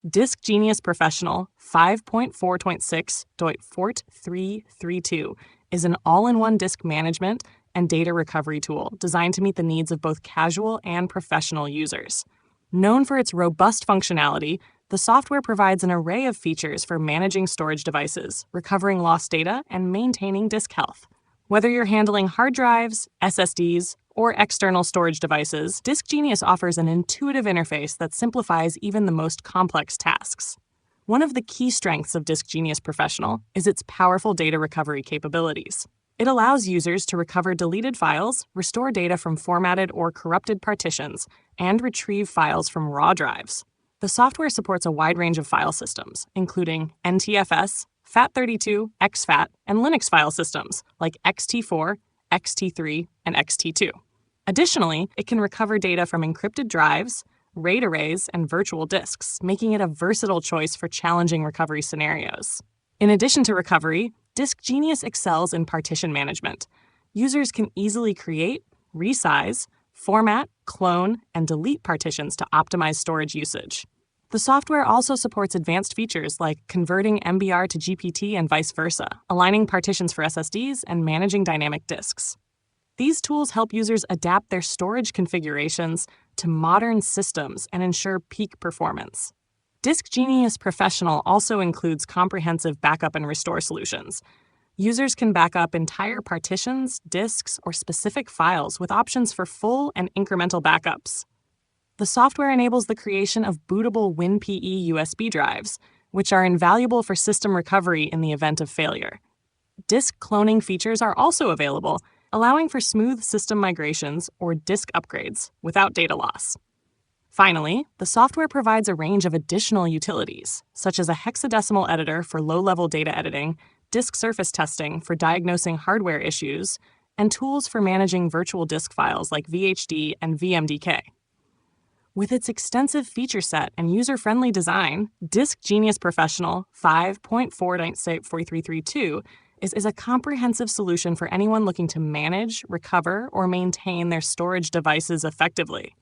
DiskGenius Professional 5.4.6.Fort332 is an all-in-one disk management and data recovery tool designed to meet the needs of both casual and professional users. Known for its robust functionality, the software provides an array of features for managing storage devices, recovering lost data, and maintaining disk health. Whether you're handling hard drives, SSDs, or external storage devices, DiskGenius offers an intuitive interface that simplifies even the most complex tasks. One of the key strengths of DiskGenius Professional is its powerful data recovery capabilities. It allows users to recover deleted files, restore data from formatted or corrupted partitions, and retrieve files from raw drives. The software supports a wide range of file systems, including NTFS, FAT32, exFAT, and Linux file systems like XT4, XT3, and XT2. Additionally, it can recover data from encrypted drives, RAID arrays, and virtual disks, making it a versatile choice for challenging recovery scenarios. In addition to recovery, DiskGenius excels in partition management. Users can easily create, resize, format, clone, and delete partitions to optimize storage usage. The software also supports advanced features like converting MBR to GPT and vice versa, aligning partitions for SSDs, and managing dynamic disks. These tools help users adapt their storage configurations to modern systems and ensure peak performance. DiskGenius Professional also includes comprehensive backup and restore solutions. Users can back up entire partitions, disks, or specific files with options for full and incremental backups. The software enables the creation of bootable WinPE USB drives, which are invaluable for system recovery in the event of failure. Disk cloning features are also available, allowing for smooth system migrations or disk upgrades without data loss. Finally, the software provides a range of additional utilities, such as a hexadecimal editor for low-level data editing, disk surface testing for diagnosing hardware issues, and tools for managing virtual disk files like VHD and VMDK. With its extensive feature set and user-friendly design, DiskGenius Professional 5.4.6.4332 is a comprehensive solution for anyone looking to manage, recover, or maintain their storage devices effectively.